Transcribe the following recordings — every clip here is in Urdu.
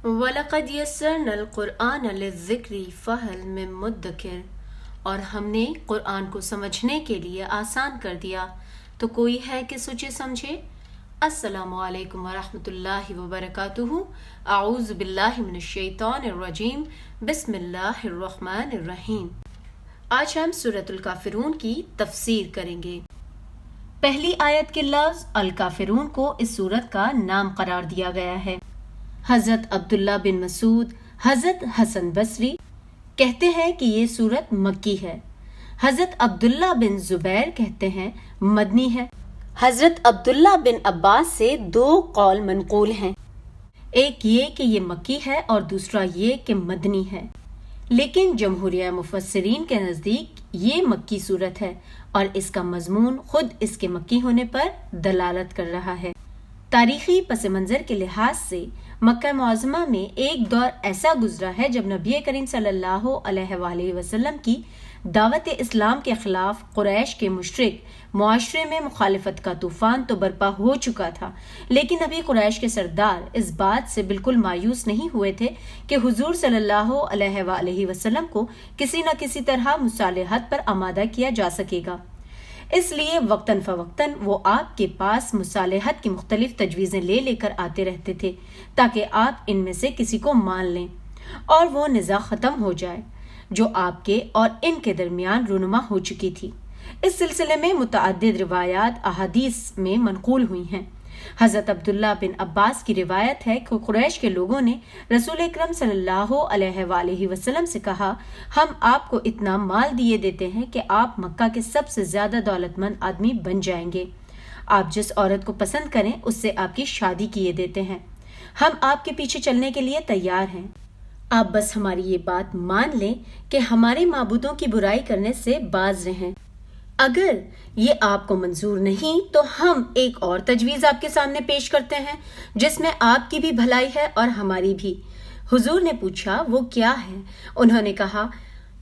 وَلَقَدْ يَسَّرْنَا الْقُرْآنَ لِلذِّكْرِ فَهَلْ مِن مُدَّكِرٍ، اور ہم نے قرآن کو سمجھنے کے لیے آسان کر دیا تو کوئی ہے کہ سوچے سمجھے۔ السلام علیکم ورحمۃ اللہ وبرکاتہ۔ اعوذ باللہ من الشیطان الرجیم، بسم اللہ الرحمن الرحیم۔ آج ہم سورۃ الکافرون کی تفسیر کریں گے۔ پہلی آیت کے لفظ الکافرون کو اس سورت کا نام قرار دیا گیا ہے۔ حضرت عبداللہ بن مسعود، حضرت حسن بصری کہتے ہیں کہ یہ سورت مکی ہے۔ حضرت عبداللہ بن زبیر کہتے ہیں مدنی ہے۔ حضرت عبداللہ بن عباس سے دو قول منقول ہیں، ایک یہ کہ یہ مکی ہے اور دوسرا یہ کہ مدنی ہے، لیکن جمہوریہ مفسرین کے نزدیک یہ مکی سورت ہے اور اس کا مضمون خود اس کے مکی ہونے پر دلالت کر رہا ہے۔ تاریخی پس منظر کے لحاظ سے مکہ معظمہ میں ایک دور ایسا گزرا ہے جب نبی کریم صلی اللہ علیہ وآلہ وسلم کی دعوت اسلام کے خلاف قریش کے مشرک معاشرے میں مخالفت کا طوفان تو برپا ہو چکا تھا، لیکن ابھی قریش کے سردار اس بات سے بالکل مایوس نہیں ہوئے تھے کہ حضور صلی اللہ علیہ وآلہ وسلم کو کسی نہ کسی طرح مصالحت پر آمادہ کیا جا سکے گا۔ اس لیے وقتاً فوقتاً وہ آپ کے پاس مصالحت کی مختلف تجویزیں لے کر آتے رہتے تھے تاکہ آپ ان میں سے کسی کو مان لیں اور وہ نزاع ختم ہو جائے جو آپ کے اور ان کے درمیان رونما ہو چکی تھی۔ اس سلسلے میں متعدد روایات احادیث میں منقول ہوئی ہیں۔ حضرت عبداللہ بن عباس کی روایت ہے کہ قریش کے لوگوں نے رسول اکرم صلی اللہ علیہ وآلہ وسلم سے کہا، ہم آپ کو اتنا مال دیے دیتے ہیں کہ آپ مکہ کے سب سے زیادہ دولت مند آدمی بن جائیں گے۔ آپ جس عورت کو پسند کریں اس سے آپ کی شادی کیے دیتے ہیں۔ ہم آپ کے پیچھے چلنے کے لیے تیار ہیں، آپ بس ہماری یہ بات مان لیں کہ ہمارے معبودوں کی برائی کرنے سے باز رہیں۔ اگر یہ آپ کو منظور نہیں تو ہم ایک اور تجویز آپ کے سامنے پیش کرتے ہیں جس میں آپ کی بھی بھلائی ہے اور ہماری بھی۔ حضور نے پوچھا وہ کیا ہے؟ انہوں نے کہا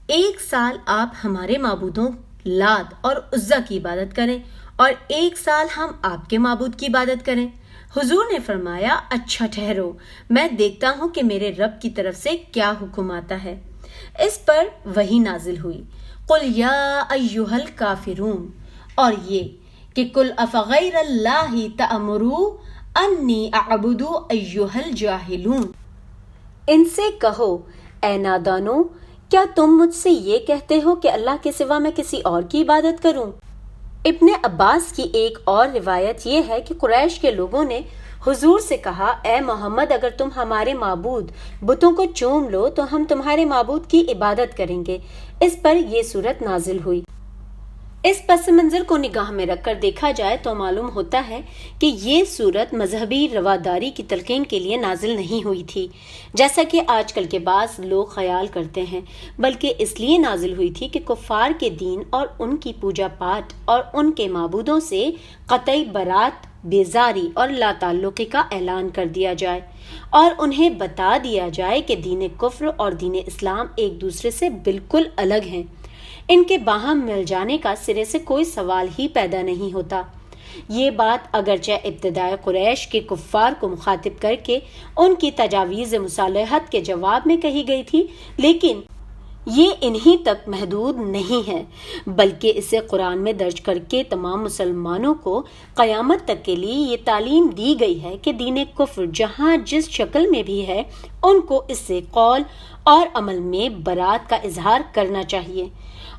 1 سال آپ ہمارے معبودوں لات اور عزا کی عبادت کریں اور 1 سال ہم آپ کے معبود کی عبادت کریں۔ حضور نے فرمایا اچھا ٹھہرو، میں دیکھتا ہوں کہ میرے رب کی طرف سے کیا حکم آتا ہے۔ اس پر وحی نازل ہوئی، قل یا ایھا الکافرون، اور یہ کہ قل افغیر اللہ تأمرونی اعبد ایھا الجاہلون، ان سے کہو اے نادانو، کیا تم مجھ سے یہ کہتے ہو کہ اللہ کے سوا میں کسی اور کی عبادت کروں؟ ابن عباس کی ایک اور روایت یہ ہے کہ قریش کے لوگوں نے حضور سے کہا، اے محمد اگر تم ہمارے معبود بتوں کو چوم لو تو ہم تمہارے معبود کی عبادت کریں گے۔ اس پر یہ سورت نازل ہوئی۔ اس پس منظر کو نگاہ میں رکھ کر دیکھا جائے تو معلوم ہوتا ہے کہ یہ سورت مذہبی رواداری کی تلقین کے لیے نازل نہیں ہوئی تھی جیسا کہ آج کل کے بعض لوگ خیال کرتے ہیں، بلکہ اس لیے نازل ہوئی تھی کہ کفار کے دین اور ان کی پوجا پاٹ اور ان کے معبودوں سے قطعی برات، بیزاری اور لا تعلقی کا اعلان کر دیا جائے اور انہیں بتا دیا جائے کہ دین کفر اور دین اسلام ایک دوسرے سے بالکل الگ ہیں، ان کے باہم مل جانے کا سرے سے کوئی سوال ہی پیدا نہیں ہوتا۔ یہ بات اگرچہ ابتدائے قریش کے کفار کو مخاطب کر کے ان کی تجاویز مصالحت کے جواب میں کہی گئی تھی، لیکن یہ انہی تک محدود نہیں ہے، بلکہ اسے قرآن میں درج کر کے تمام مسلمانوں کو قیامت تک کے لیے یہ تعلیم دی گئی ہے کہ دین کفر جہاں جس شکل میں بھی ہے ان کو اس سے قول اور عمل میں برات کا اظہار کرنا چاہیے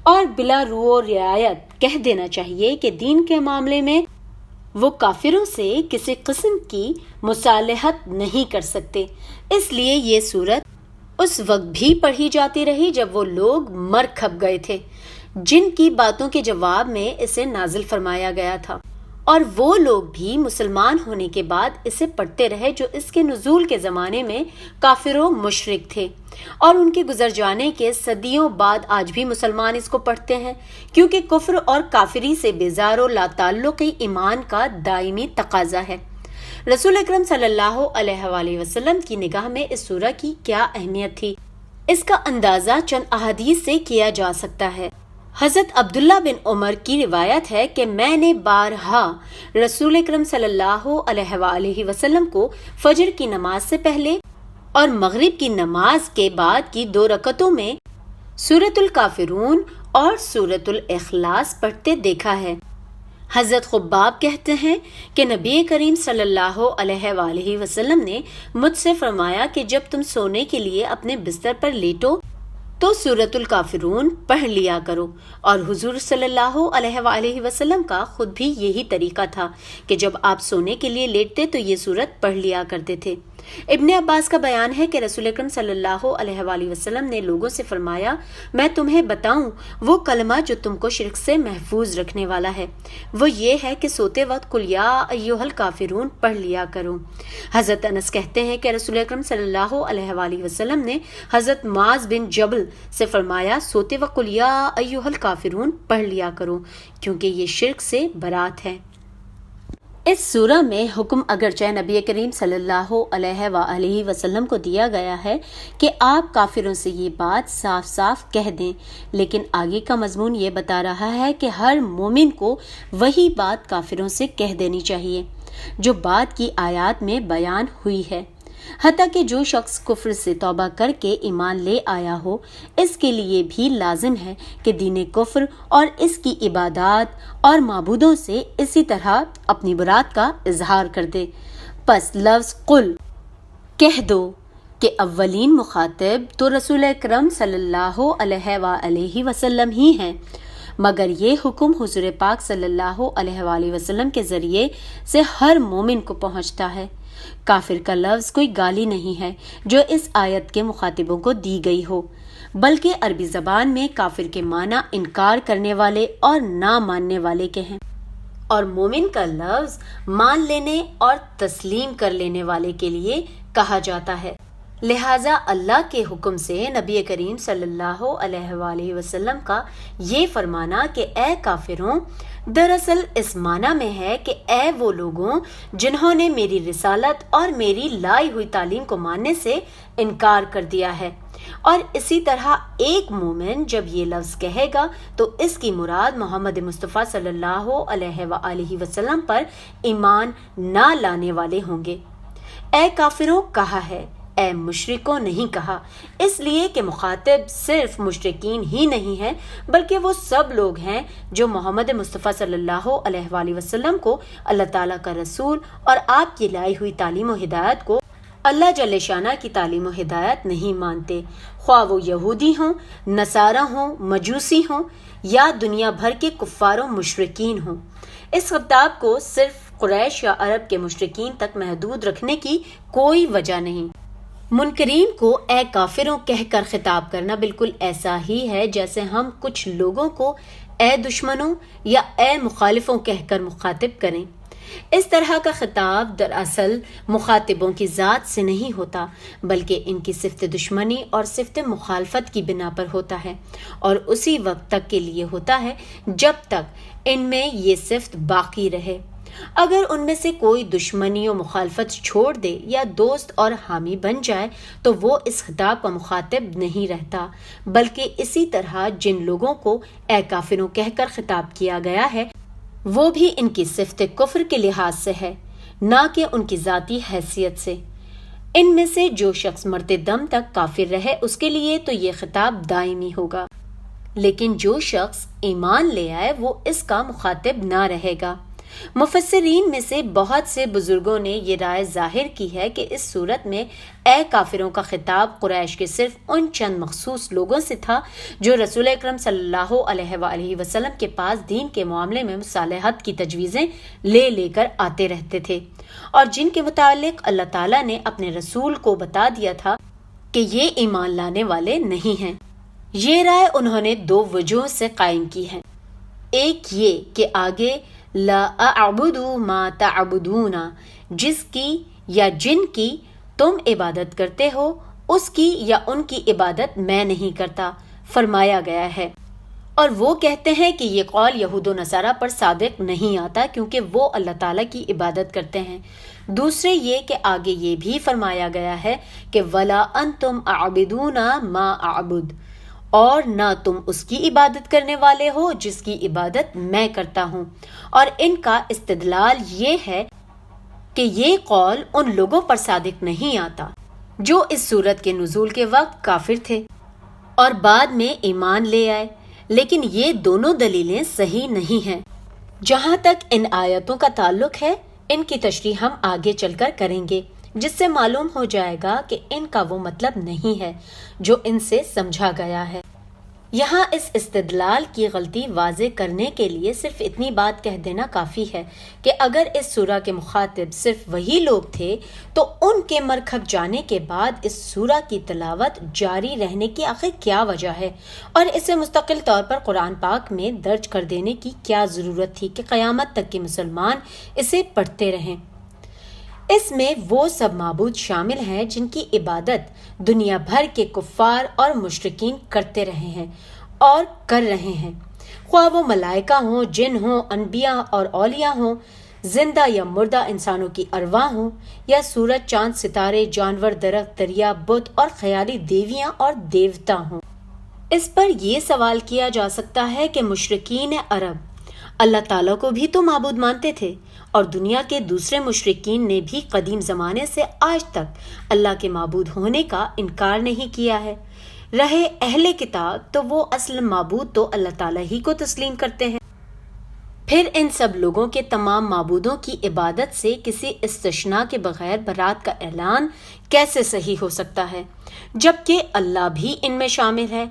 اور بلا رو و رعایت کہہ دینا چاہیے کہ دین کے معاملے میں وہ کافروں سے کسی قسم کی مصالحت نہیں کر سکتے۔ اس لیے یہ سورت اس وقت بھی پڑھی جاتی رہی جب وہ لوگ مر کھپ گئے تھے جن کی باتوں کے جواب میں اسے نازل فرمایا گیا تھا، اور وہ لوگ بھی مسلمان ہونے کے بعد اسے پڑھتے رہے جو اس کے نزول کے زمانے میں کافر و مشرک تھے، اور ان کے گزر جانے کے صدیوں بعد آج بھی مسلمان اس کو پڑھتے ہیں، کیونکہ کفر اور کافری سے بیزار و لا تعلقی ایمان کا دائمی تقاضا ہے۔ رسول اکرم صلی اللہ علیہ وآلہ وسلم کی نگاہ میں اس سورہ کی کیا اہمیت تھی، اس کا اندازہ چند احادیث سے کیا جا سکتا ہے۔ حضرت عبداللہ بن عمر کی روایت ہے کہ میں نے بارہا رسول اکرم صلی اللہ علیہ وآلہ وسلم کو فجر کی نماز سے پہلے اور مغرب کی نماز کے بعد کی 2 رکعتوں میں سورۃ الکافرون اور سورۃ الاخلاص پڑھتے دیکھا ہے۔ حضرت خباب کہتے ہیں کہ نبی کریم صلی اللہ علیہ وآلہ وسلم نے مجھ سے فرمایا کہ جب تم سونے کے لیے اپنے بستر پر لیٹو تو سورۃ الکافرون پڑھ لیا کرو، اور حضور صلی اللہ علیہ وآلہ وسلم کا خود بھی یہی طریقہ تھا کہ جب آپ سونے کے لیے لیٹتے تو یہ سورت پڑھ لیا کرتے تھے۔ ابن عباس کا بیان ہے کہ رسول اکرم صلی اللہ علیہ وآلہ وسلم نے لوگوں سے فرمایا، میں تمہیں بتاؤں وہ کلمہ جو تم کو شرک سے محفوظ رکھنے والا ہے، وہ یہ ہے کہ سوتے وقت قل یا ایھا الکافرون پڑھ لیا کرو۔ حضرت انس کہتے ہیں کہ رسول اکرم صلی اللہ علیہ وآلہ وسلم نے حضرت معاذ بن جبل سے فرمایا، سوتے وقت قل یا ایھا الکافرون پڑھ لیا کرو، کیونکہ یہ شرک سے برات ہے۔ اس سورہ میں حکم اگرچہ نبی کریم صلی اللہ علیہ وآلہ وسلم کو دیا گیا ہے کہ آپ کافروں سے یہ بات صاف صاف کہہ دیں، لیکن آگے کا مضمون یہ بتا رہا ہے کہ ہر مومن کو وہی بات کافروں سے کہہ دینی چاہیے جو بات کی آیات میں بیان ہوئی ہے، حتیٰ کہ جو شخص کفر سے توبہ کر کے ایمان لے آیا ہو، اس کے لیے بھی لازم ہے کہ دین کفر اور اس کی عبادات اور معبودوں سے اسی طرح اپنی برات کا اظہار کر دے۔ پس لفظ قل کہہ دو کہ اولین مخاطب تو رسول اکرم صلی اللہ علیہ وآلہ وسلم ہی ہیں، مگر یہ حکم حضور پاک صلی اللہ علیہ وآلہ وسلم کے ذریعے سے ہر مومن کو پہنچتا ہے۔ کافر کا لفظ کوئی گالی نہیں ہے جو اس آیت کے مخاطبوں کو دی گئی ہو، بلکہ عربی زبان میں کافر کے معنی انکار کرنے والے اور نہ ماننے والے کے ہیں، اور مومن کا لفظ مان لینے اور تسلیم کر لینے والے کے لیے کہا جاتا ہے۔ لہٰذا اللہ کے حکم سے نبی کریم صلی اللہ علیہ وآلہ وسلم کا یہ فرمانا کہ اے کافروں، دراصل اس معنی میں ہے کہ اے وہ لوگوں جنہوں نے میری رسالت اور میری لائی ہوئی تعلیم کو ماننے سے انکار کر دیا ہے۔ اور اسی طرح ایک مومن جب یہ لفظ کہے گا تو اس کی مراد محمد مصطفیٰ صلی اللہ علیہ وآلہ وسلم پر ایمان نہ لانے والے ہوں گے۔ اے کافروں کہا ہے، اے مشرکوں نہیں کہا، اس لیے کہ مخاطب صرف مشرکین ہی نہیں ہے بلکہ وہ سب لوگ ہیں جو محمد مصطفیٰ صلی اللہ علیہ وآلہ وسلم کو اللہ تعالیٰ کا رسول اور آپ کی لائی ہوئی تعلیم و ہدایت کو اللہ جل شانہ کی تعلیم و ہدایت نہیں مانتے، خواہ وہ یہودی ہوں، نصارہ ہوں، مجوسی ہوں یا دنیا بھر کے کفار و مشرکین ہوں۔ اس خطاب کو صرف قریش یا عرب کے مشرکین تک محدود رکھنے کی کوئی وجہ نہیں۔ منکرین کو اے کافروں کہہ کر خطاب کرنا بالکل ایسا ہی ہے جیسے ہم کچھ لوگوں کو اے دشمنوں یا اے مخالفوں کہہ کر مخاطب کریں۔ اس طرح کا خطاب دراصل مخاطبوں کی ذات سے نہیں ہوتا بلکہ ان کی صفت دشمنی اور صفت مخالفت کی بنا پر ہوتا ہے، اور اسی وقت تک کے لیے ہوتا ہے جب تک ان میں یہ صفت باقی رہے۔ اگر ان میں سے کوئی دشمنی و مخالفت چھوڑ دے یا دوست اور حامی بن جائے تو وہ اس خطاب کا مخاطب نہیں رہتا، بلکہ اسی طرح جن لوگوں کو اے کافروں کہہ کر خطاب کیا گیا ہے وہ بھی ان کی صفت کفر کے لحاظ سے ہے، نہ کہ ان کی ذاتی حیثیت سے۔ ان میں سے جو شخص مرتے دم تک کافر رہے اس کے لیے تو یہ خطاب دائمی ہوگا، لیکن جو شخص ایمان لے آئے وہ اس کا مخاطب نہ رہے گا۔ مفسرین میں سے بہت سے بزرگوں نے یہ رائے ظاہر کی ہے کہ اس صورت میں اے کافروں کا خطاب قریش کے صرف ان چند مخصوص لوگوں سے تھا جو رسول اکرم صلی اللہ علیہ وآلہ وسلم کے پاس دین کے معاملے میں مصالحت کی تجویزیں لے کر آتے رہتے تھے، اور جن کے متعلق اللہ تعالیٰ نے اپنے رسول کو بتا دیا تھا کہ یہ ایمان لانے والے نہیں ہیں۔ یہ رائے انہوں نے 2 وجوہ سے قائم کی ہے۔ ایک یہ کہ آگے لا اعبد ما تعبدون، جس کی یا جن کی تم عبادت کرتے ہو اس کی یا ان کی عبادت میں نہیں کرتا فرمایا گیا ہے، اور وہ کہتے ہیں کہ یہ قول یہود و نصارہ پر صادق نہیں آتا کیونکہ وہ اللہ تعالیٰ کی عبادت کرتے ہیں۔ دوسرے یہ کہ آگے یہ بھی فرمایا گیا ہے کہ ولا انتم عابدون ما اعبد، اور نہ تم اس کی عبادت کرنے والے ہو جس کی عبادت میں کرتا ہوں، اور ان کا استدلال یہ ہے کہ یہ قول ان لوگوں پر صادق نہیں آتا جو اس سورت کے نزول کے وقت کافر تھے اور بعد میں ایمان لے آئے، لیکن یہ دونوں دلیلیں صحیح نہیں ہیں۔ جہاں تک ان آیتوں کا تعلق ہے، ان کی تشریح ہم آگے چل کر کریں گے، جس سے معلوم ہو جائے گا کہ ان کا وہ مطلب نہیں ہے جو ان سے سمجھا گیا ہے۔ یہاں اس استدلال کی غلطی واضح کرنے کے لیے صرف اتنی بات کہہ دینا کافی ہے کہ اگر اس سورہ کے مخاطب صرف وہی لوگ تھے تو ان کے مرکھک جانے کے بعد اس سورہ کی تلاوت جاری رہنے کی آخر کیا وجہ ہے، اور اسے مستقل طور پر قرآن پاک میں درج کر دینے کی کیا ضرورت تھی کہ قیامت تک کے مسلمان اسے پڑھتے رہیں۔ اس میں وہ سب معبود شامل ہیں جن کی عبادت دنیا بھر کے کفار اور مشرکین کرتے رہے ہیں اور کر رہے ہیں، خواہ وہ ملائکہ ہوں، جن ہوں، انبیاء اور اولیاء ہوں، زندہ یا مردہ انسانوں کی ارواح ہوں، یا سورج، چاند، ستارے، جانور، درخت، دریا، بت اور خیالی دیویاں اور دیوتا ہوں۔ اس پر یہ سوال کیا جا سکتا ہے کہ مشرکین عرب اللہ تعالیٰ کو بھی تو معبود مانتے تھے، اور دنیا کے دوسرے مشرکین نے بھی قدیم زمانے سے آج تک اللہ کے معبود ہونے کا انکار نہیں کیا ہے۔ رہے اہل کتاب تو وہ اصل معبود تو اللہ تعالیٰ ہی کو تسلیم کرتے ہیں۔ پھر ان سب لوگوں کے تمام معبودوں کی عبادت سے کسی استثناء کے بغیر برات کا اعلان کیسے صحیح ہو سکتا ہے، جبکہ اللہ بھی ان میں شامل ہے؟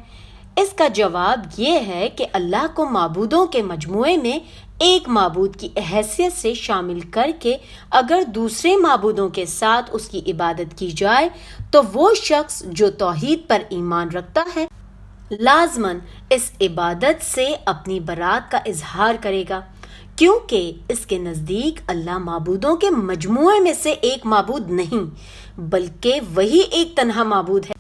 اس کا جواب یہ ہے کہ اللہ کو معبودوں کے مجموعے میں ایک معبود کی حیثیت سے شامل کر کے اگر دوسرے معبودوں کے ساتھ اس کی عبادت کی جائے تو وہ شخص جو توحید پر ایمان رکھتا ہے لازماً اس عبادت سے اپنی برات کا اظہار کرے گا، کیونکہ اس کے نزدیک اللہ معبودوں کے مجموعے میں سے ایک معبود نہیں بلکہ وہی ایک تنہا معبود ہے،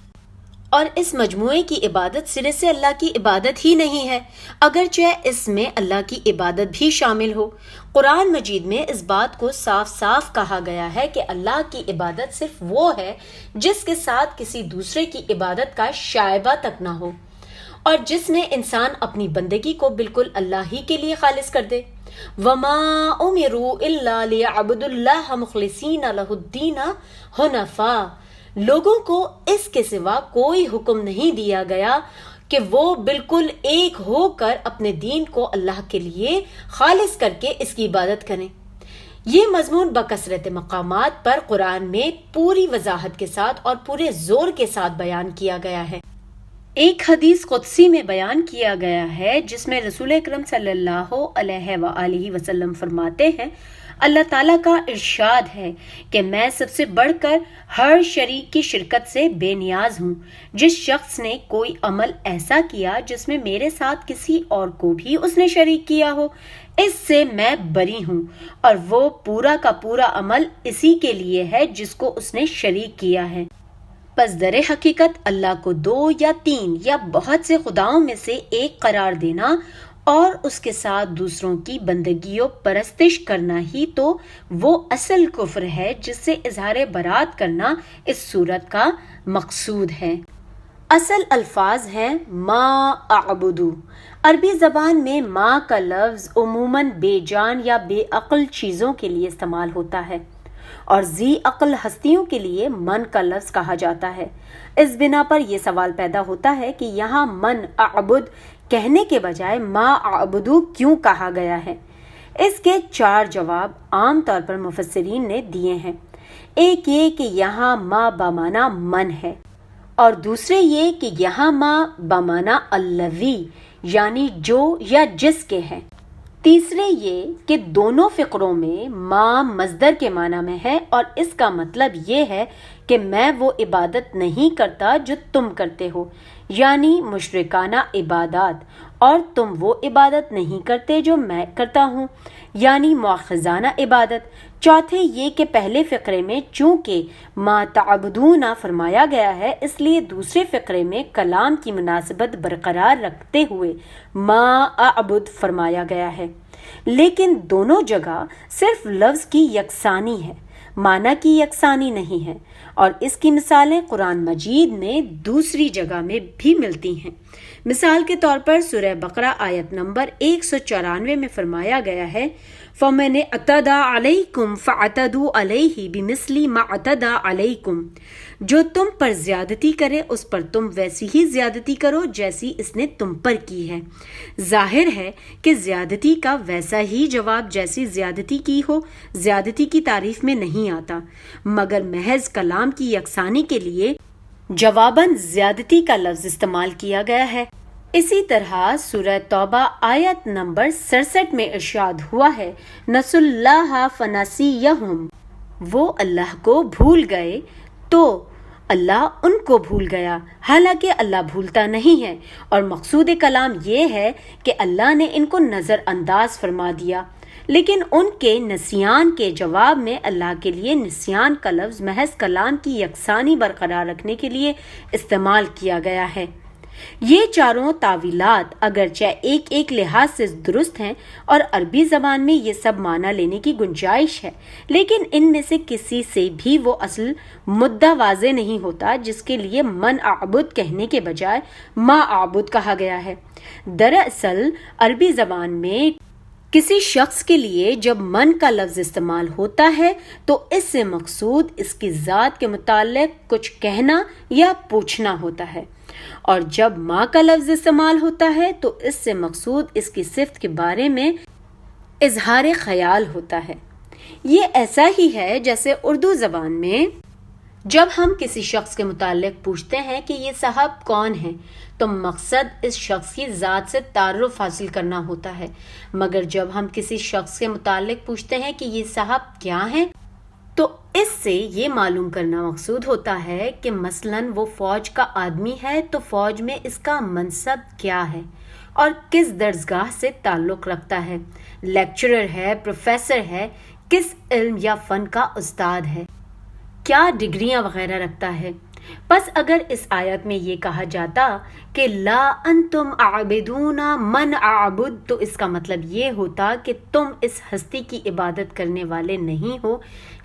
اور اس مجموعے کی عبادت سرے سے اللہ کی عبادت ہی نہیں ہے، اگرچہ اس میں اللہ کی عبادت بھی شامل ہو۔ قرآن مجید میں اس بات کو صاف صاف کہا گیا ہے کہ اللہ کی عبادت صرف وہ ہے جس کے ساتھ کسی دوسرے کی عبادت کا شائبہ تک نہ ہو، اور جس میں انسان اپنی بندگی کو بالکل اللہ ہی کے لیے خالص کر دے۔ وَمَا أُمِرُوا إِلَّا لِيَعْبُدُوا اللَّهَ مُخْلِصِينَ لَهُ الدِّينَ حُنَفَاءَ، لوگوں کو اس کے سوا کوئی حکم نہیں دیا گیا کہ وہ بالکل ایک ہو کر اپنے دین کو اللہ کے لیے خالص کر کے اس کی عبادت کریں۔ یہ مضمون بکثرت مقامات پر قرآن میں پوری وضاحت کے ساتھ اور پورے زور کے ساتھ بیان کیا گیا ہے۔ ایک حدیث قدسی میں بیان کیا گیا ہے جس میں رسول اکرم صلی اللہ علیہ وآلہ وسلم فرماتے ہیں، اللہ تعالیٰ کا ارشاد ہے کہ میں سب سے بڑھ کر ہر شریک کی شرکت سے بے نیاز ہوں۔ جس شخص نے کوئی عمل ایسا کیا جس میں میرے ساتھ کسی اور کو بھی اس نے شریک کیا ہو، اس سے میں بری ہوں، اور وہ پورا کا پورا عمل اسی کے لیے ہے جس کو اس نے شریک کیا ہے۔ پس در حقیقت اللہ کو دو یا تین یا بہت سے خداؤں میں سے ایک قرار دینا اور اس کے ساتھ دوسروں کی بندگی و پرستش کرنا ہی تو وہ اصل کفر ہے جس سے اظہار برات کرنا اس صورت کا مقصود ہے۔ اصل الفاظ ہیں ما اعبدو۔ عربی زبان میں ما کا لفظ عموماً بے جان یا بے عقل چیزوں کے لیے استعمال ہوتا ہے، اور ذی عقل ہستیوں کے لیے من کا لفظ کہا جاتا ہے۔ اس بنا پر یہ سوال پیدا ہوتا ہے کہ یہاں من اعبد کہنے کے بجائے ما اعبدو کیوں کہا گیا ہے؟ اس کے 4 جواب عام طور پر مفسرین نے دیے ہیں۔ ایک یہ کہ یہاں ما بمانا من ہے، اور دوسرے یہ کہ یہاں ما بمانا الذی یعنی جو یا جس کے ہے۔ تیسرے یہ کہ دونوں فقروں میں ما مصدر کے معنی میں ہے، اور اس کا مطلب یہ ہے کہ میں وہ عبادت نہیں کرتا جو تم کرتے ہو، یعنی مشرکانہ عبادات، اور تم وہ عبادت نہیں کرتے جو میں کرتا ہوں، یعنی مؤاخذانہ عبادت۔ چوتھے یہ کہ پہلے فقرے میں چونکہ ما تعبدون فرمایا گیا ہے، اس لیے دوسرے فقرے میں کلام کی مناسبت برقرار رکھتے ہوئے ما اعبد فرمایا گیا ہے، لیکن دونوں جگہ صرف لفظ کی یکسانی ہے، معنی کی یکسانی نہیں ہے، اور اس کی مثالیں قرآن مجید میں دوسری جگہ میں بھی ملتی ہیں۔ مثال کے طور پر سورہ بقرہ آیت نمبر 194 میں فرمایا گیا ہے فَمَنِ اعْتَدَىٰ عَلَيْكُمْ فَاعْتَدُوا عَلَيْهِ بِمِثْلِ مَا اعْتَدَىٰ عَلَيْكُمْ، جو تم پر زیادتی کرے اس پر تم ویسی ہی زیادتی کرو جیسی اس نے تم پر کی ہے۔ ظاہر ہے کہ زیادتی کا ویسا ہی جواب جیسی زیادتی کی ہو زیادتی کی تعریف میں نہیں آتا، مگر محض کلام کی یکسانی کے لیے جواباً زیادتی کا لفظ استعمال کیا گیا ہے۔ اسی طرح سورہ توبہ آیت نمبر 67 میں ارشاد ہوا ہے، نسوا اللہ فنسیہم، وہ اللہ کو بھول گئے تو اللہ ان کو بھول گیا، حالانکہ اللہ بھولتا نہیں ہے، اور مقصود کلام یہ ہے کہ اللہ نے ان کو نظر انداز فرما دیا، لیکن ان کے نسیان کے جواب میں اللہ کے لیے نسیان کا لفظ محض کلام کی یکسانی برقرار رکھنے کے لیے استعمال کیا گیا ہے۔ یہ چاروں تعویلات اگرچہ ایک ایک لحاظ سے درست ہیں اور عربی زبان میں یہ سب معنی لینے کی گنجائش ہے، لیکن ان میں سے کسی سے بھی وہ اصل مدعا واضح نہیں ہوتا جس کے لیے من اعبد کہنے کے بجائے ما اعبد کہا گیا ہے۔ دراصل عربی زبان میں کسی شخص کے لیے جب من کا لفظ استعمال ہوتا ہے تو اس سے مقصود اس کی ذات کے متعلق کچھ کہنا یا پوچھنا ہوتا ہے، اور جب ماں کا لفظ استعمال ہوتا ہے تو اس سے مقصود اس کی صفت کے بارے میں اظہار خیال ہوتا ہے۔ یہ ایسا ہی ہے جیسے اردو زبان میں جب ہم کسی شخص کے متعلق پوچھتے ہیں کہ یہ صاحب کون ہیں تو مقصد اس شخص کی ذات سے تعارف حاصل کرنا ہوتا ہے، مگر جب ہم کسی شخص کے متعلق پوچھتے ہیں کہ یہ صاحب کیا ہیں تو اس سے یہ معلوم کرنا مقصود ہوتا ہے کہ مثلاً وہ فوج کا آدمی ہے تو فوج میں اس کا منصب کیا ہے اور کس درسگاہ سے تعلق رکھتا ہے، لیکچرر ہے، پروفیسر ہے، کس علم یا فن کا استاد ہے، کیا ڈگریاں وغیرہ رکھتا ہے۔ پس اگر اس آیت میں یہ کہا جاتا کہ لا انتم عابدون من اعبد، تو اس کا مطلب یہ ہوتا کہ تم اس ہستی کی عبادت کرنے والے نہیں ہو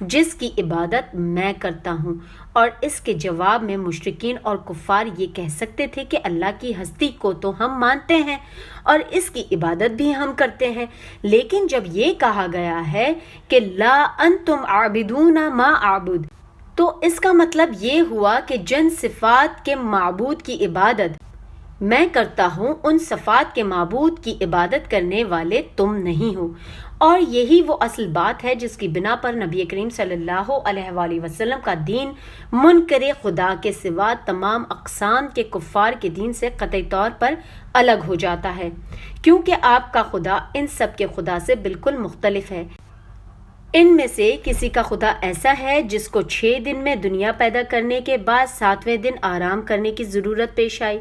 جس کی عبادت میں کرتا ہوں، اور اس کے جواب میں مشرکین اور کفار یہ کہہ سکتے تھے کہ اللہ کی ہستی کو تو ہم مانتے ہیں اور اس کی عبادت بھی ہم کرتے ہیں، لیکن جب یہ کہا گیا ہے کہ لا انتم عابدون ما اعبد، تو اس کا مطلب یہ ہوا کہ جن صفات کے معبود کی عبادت میں کرتا ہوں ان صفات کے معبود کی عبادت کرنے والے تم نہیں ہو، اور یہی وہ اصل بات ہے جس کی بنا پر نبی کریم صلی اللہ علیہ وآلہ وسلم کا دین منکر خدا کے سوا تمام اقسام کے کفار کے دین سے قطعی طور پر الگ ہو جاتا ہے، کیونکہ آپ کا خدا ان سب کے خدا سے بالکل مختلف ہے۔ ان میں سے کسی کا خدا ایسا ہے جس کو 6 دن میں دنیا پیدا کرنے کے بعد 7ویں دن آرام کرنے کی ضرورت پیش آئی،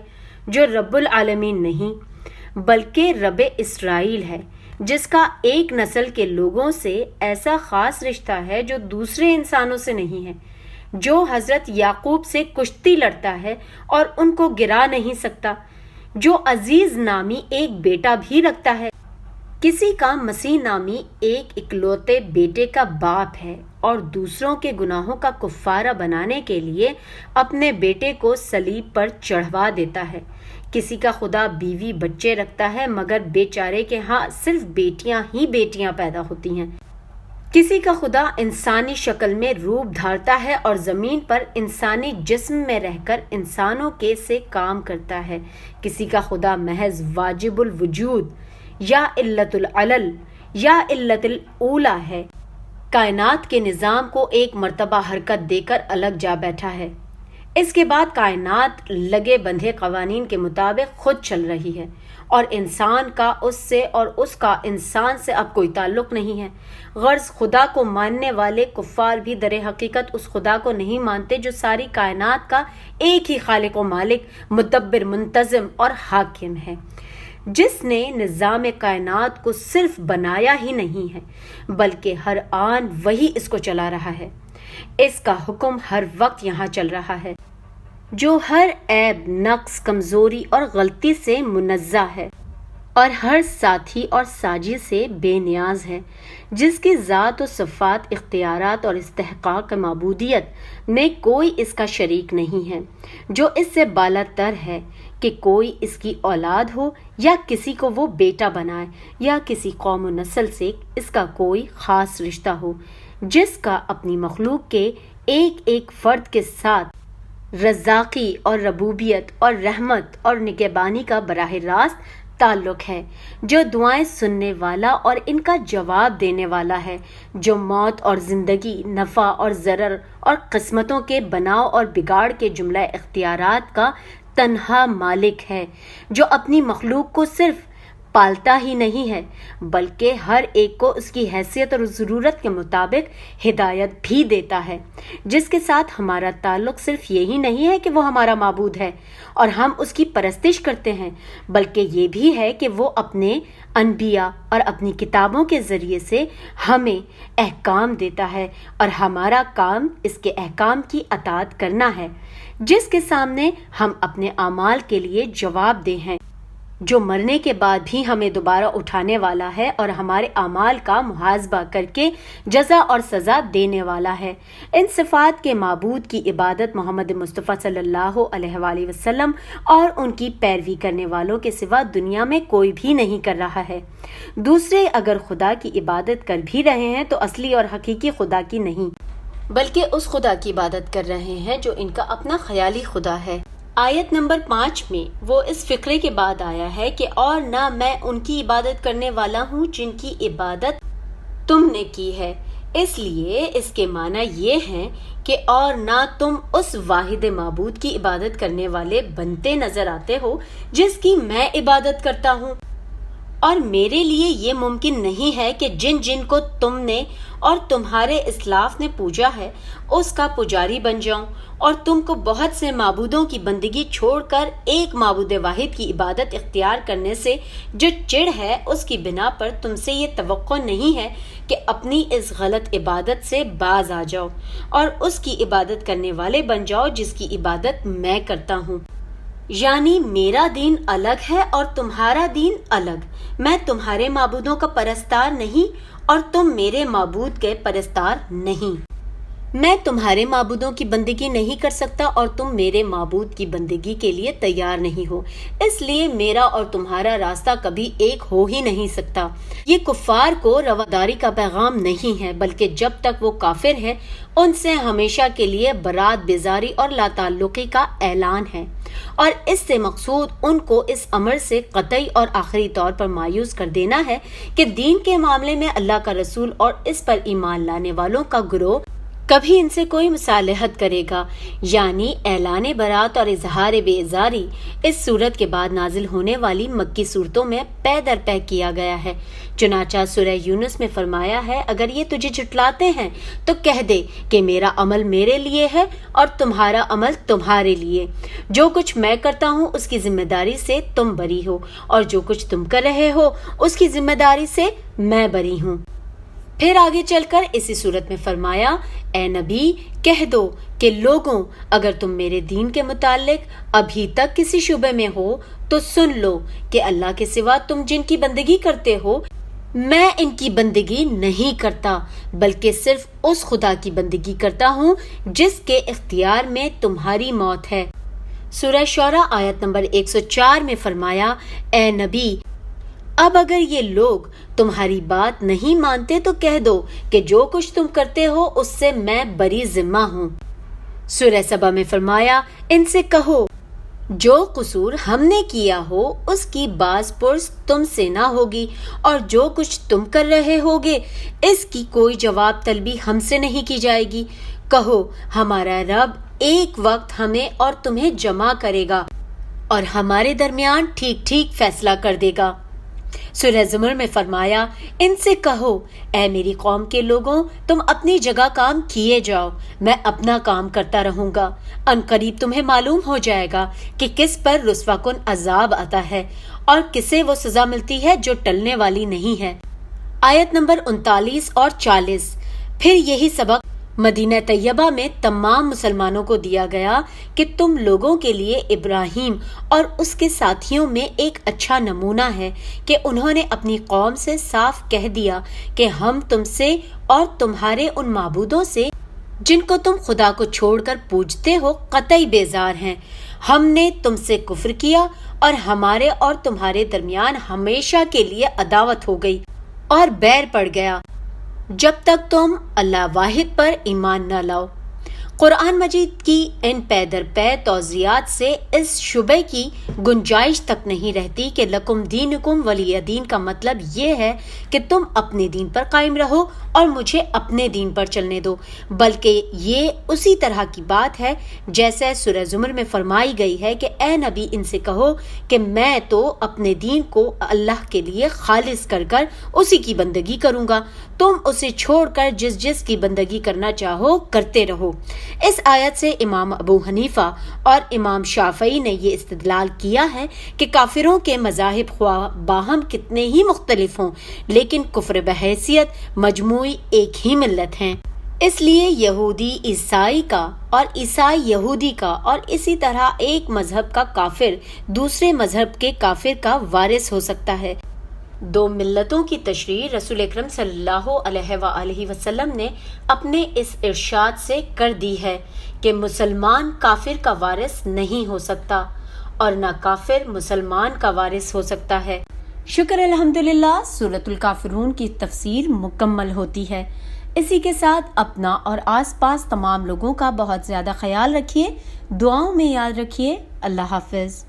جو رب العالمین نہیں بلکہ رب اسرائیل ہے، جس کا ایک نسل کے لوگوں سے ایسا خاص رشتہ ہے جو دوسرے انسانوں سے نہیں ہے، جو حضرت یعقوب سے کشتی لڑتا ہے اور ان کو گرا نہیں سکتا، جو عزیز نامی ایک بیٹا بھی رکھتا ہے، کسی کا مسیح نامی ایک اکلوتے بیٹے کا باپ ہے اور دوسروں کے گناہوں کا کفارہ بنانے کے لیے اپنے بیٹے کو صلیب پر چڑھوا دیتا ہے، کسی کا خدا بیوی بچے رکھتا ہے مگر بیچارے کے ہاں صرف بیٹیاں ہی بیٹیاں پیدا ہوتی ہیں، کسی کا خدا انسانی شکل میں روپ دھارتا ہے اور زمین پر انسانی جسم میں رہ کر انسانوں کے سے کام کرتا ہے، کسی کا خدا محض واجب الوجود یا علت العلل یا علت الاولا ہے، کائنات کے نظام کو ایک مرتبہ حرکت دے کر الگ جا بیٹھا ہے، اس کے بعد کائنات لگے بندھے قوانین کے مطابق خود چل رہی ہے، اور انسان کا اس سے اور اس کا انسان سے اب کوئی تعلق نہیں ہے۔ غرض خدا کو ماننے والے کفار بھی در حقیقت اس خدا کو نہیں مانتے جو ساری کائنات کا ایک ہی خالق و مالک، مدبر، منتظم اور حاکم ہے، جس نے نظام کائنات کو صرف بنایا ہی نہیں ہے بلکہ ہر آن وہی اس کو چلا رہا ہے، اس کا حکم ہر وقت یہاں چل رہا ہے، جو ہر عیب، نقص، کمزوری اور غلطی سے منزہ ہے۔ اور ہر ساتھی اور ساجی سے بے نیاز ہے، جس کی ذات و صفات، اختیارات اور استحقاق معبودیت میں کوئی اس کا شریک نہیں ہے، جو اس سے بالا تر ہے کہ کوئی اس کی اولاد ہو یا کسی کو وہ بیٹا بنائے یا کسی قوم و نسل سے اس کا کوئی خاص رشتہ ہو، جس کا اپنی مخلوق کے ایک ایک فرد کے ساتھ رزاقی اور ربوبیت اور رحمت اور نگہبانی کا براہ راست تعلق ہے، جو دعائیں سننے والا اور ان کا جواب دینے والا ہے، جو موت اور زندگی، نفع اور ضرر اور قسمتوں کے بناؤ اور بگاڑ کے جملہ اختیارات کا تنہا مالک ہے، جو اپنی مخلوق کو صرف پالتا ہی نہیں ہے بلکہ ہر ایک کو اس کی حیثیت اور ضرورت کے مطابق ہدایت بھی دیتا ہے، جس کے ساتھ ہمارا تعلق صرف یہی نہیں ہے کہ وہ ہمارا معبود ہے اور ہم اس کی پرستش کرتے ہیں، بلکہ یہ بھی ہے کہ وہ اپنے انبیاء اور اپنی کتابوں کے ذریعے سے ہمیں احکام دیتا ہے اور ہمارا کام اس کے احکام کی اطاعت کرنا ہے، جس کے سامنے ہم اپنے اعمال کے لیے جواب دہ ہیں، جو مرنے کے بعد بھی ہمیں دوبارہ اٹھانے والا ہے اور ہمارے اعمال کا محاسبہ کر کے جزا اور سزا دینے والا ہے۔ ان صفات کے معبود کی عبادت محمد مصطفیٰ صلی اللہ علیہ وآلہ وسلم اور ان کی پیروی کرنے والوں کے سوا دنیا میں کوئی بھی نہیں کر رہا ہے۔ دوسرے اگر خدا کی عبادت کر بھی رہے ہیں تو اصلی اور حقیقی خدا کی نہیں، بلکہ اس خدا کی عبادت کر رہے ہیں جو ان کا اپنا خیالی خدا ہے۔ آیت نمبر 5 میں وہ اس فقرے کے بعد آیا ہے کہ اور نہ میں ان کی عبادت کرنے والا ہوں جن کی عبادت تم نے کی ہے، اس لیے اس کے معنی یہ ہیں کہ اور نہ تم اس واحد معبود کی عبادت کرنے والے بنتے نظر آتے ہو جس کی میں عبادت کرتا ہوں، اور میرے لیے یہ ممکن نہیں ہے کہ جن جن کو تم نے اور تمہارے اسلاف نے پوجا ہے اس کا پجاری بن جاؤں، اور تم کو بہت سے معبودوں کی بندگی چھوڑ کر ایک معبود واحد کی عبادت اختیار کرنے سے جو چڑ ہے اس کی بنا پر تم سے یہ توقع نہیں ہے کہ اپنی اس غلط عبادت سے باز آ جاؤ اور اس کی عبادت کرنے والے بن جاؤ جس کی عبادت میں کرتا ہوں، یعنی میرا دین الگ ہے اور تمہارا دین الگ، میں تمہارے معبودوں کا پرستار نہیں اور تم میرے معبود کے پرستار نہیں، میں تمہارے معبودوں کی بندگی نہیں کر سکتا اور تم میرے معبود کی بندگی کے لیے تیار نہیں ہو، اس لیے میرا اور تمہارا راستہ کبھی ایک ہو ہی نہیں سکتا۔ یہ کفار کو رواداری کا پیغام نہیں ہے بلکہ جب تک وہ کافر ہے ان سے ہمیشہ کے لیے برات، بیزاری اور لا تعلقی کا اعلان ہے، اور اس سے مقصود ان کو اس امر سے قطعی اور آخری طور پر مایوس کر دینا ہے کہ دین کے معاملے میں اللہ کا رسول اور اس پر ایمان لانے والوں کا گروہ کبھی ان سے کوئی مصالحت کرے گا، یعنی اعلان برات اور اظہار بیزاری اس صورت کے بعد نازل ہونے والی مکی صورتوں میں پے در پے کیا گیا ہے۔ چنانچہ سورہ یونس میں فرمایا ہے اگر یہ تجھے جھٹلاتے ہیں تو کہہ دے کہ میرا عمل میرے لیے ہے اور تمہارا عمل تمہارے لیے، جو کچھ میں کرتا ہوں اس کی ذمہ داری سے تم بری ہو اور جو کچھ تم کر رہے ہو اس کی ذمہ داری سے میں بری ہوں۔ پھر آگے چل کر اسی صورت میں فرمایا اے نبی کہہ دو کہ لوگوں اگر تم میرے دین کے متعلق ابھی تک کسی شبے میں ہو تو سن لو کہ اللہ کے سوا تم جن کی بندگی کرتے ہو میں ان کی بندگی نہیں کرتا بلکہ صرف اس خدا کی بندگی کرتا ہوں جس کے اختیار میں تمہاری موت ہے۔ سورہ شعراء آیت نمبر 104 میں فرمایا اے نبی اب اگر یہ لوگ تمہاری بات نہیں مانتے تو کہہ دو کہ جو کچھ تم کرتے ہو اس سے میں بری ذمہ ہوں۔ سورہ سبا میں فرمایا ان سے کہو جو قصور ہم نے کیا ہو اس کی باز پرس تم سے نہ ہوگی اور جو کچھ تم کر رہے ہوگے اس کی کوئی جواب طلبی ہم سے نہیں کی جائے گی۔ کہو ہمارا رب ایک وقت ہمیں اور تمہیں جمع کرے گا اور ہمارے درمیان ٹھیک ٹھیک فیصلہ کر دے گا۔ سورہ زمر میں فرمایا ان سے کہو اے میری قوم کے لوگوں تم اپنی جگہ کام کیے جاؤ میں اپنا کام کرتا رہوں گا، ان قریب تمہیں معلوم ہو جائے گا کہ کس پر رسوا کن عذاب آتا ہے اور کسے وہ سزا ملتی ہے جو ٹلنے والی نہیں ہے۔ آیت نمبر 39 اور 40۔ پھر یہی سبق مدینہ طیبہ میں تمام مسلمانوں کو دیا گیا کہ تم لوگوں کے لیے ابراہیم اور اس کے ساتھیوں میں ایک اچھا نمونہ ہے کہ انہوں نے اپنی قوم سے صاف کہہ دیا کہ ہم تم سے اور تمہارے ان معبودوں سے جن کو تم خدا کو چھوڑ کر پوجتے ہو قطعی بیزار ہیں۔ ہم نے تم سے کفر کیا اور ہمارے اور تمہارے درمیان ہمیشہ کے لیے عداوت ہو گئی اور بیر پڑ گیا جب تک تم اللہ واحد پر ایمان نہ لاؤ۔ قرآن مجید کی ان پے در پے توضیحات سے اس شبے کی گنجائش تک نہیں رہتی کہ لکم دینکم ولی دین کا مطلب یہ ہے کہ تم اپنے دین پر قائم رہو اور مجھے اپنے دین پر چلنے دو، بلکہ یہ اسی طرح کی بات ہے جیسے سورہ زمر میں فرمائی گئی ہے کہ اے نبی ان سے کہو کہ میں تو اپنے دین کو اللہ کے لیے خالص کر کر اسی کی بندگی کروں گا، تم اسے چھوڑ کر جس کی بندگی کرنا چاہو کرتے رہو۔ اس آیت سے امام ابو حنیفہ اور امام شافعی نے یہ استدلال کیا ہے کہ کافروں کے مذاہب خواہ باہم کتنے ہی مختلف ہوں لیکن کفر بحیثیت مجموعی ایک ہی ملت ہیں۔ اس لیے یہودی عیسائی کا اور عیسائی یہودی کا اور اسی طرح ایک مذہب کا کافر دوسرے مذہب کے کافر کا وارث ہو سکتا ہے۔ دو ملتوں کی تشریح رسول اکرم صلی اللہ علیہ وآلہ وسلم نے اپنے اس ارشاد سے کر دی ہے کہ مسلمان کافر کا وارث نہیں ہو سکتا اور نہ کافر مسلمان کا وارث ہو سکتا ہے۔ شکر الحمدللہ سورۃ الکافرون کی تفسیر مکمل ہوتی ہے۔ اسی کے ساتھ اپنا اور آس پاس تمام لوگوں کا بہت زیادہ خیال رکھیے، دعاؤں میں یاد رکھیے۔ اللہ حافظ۔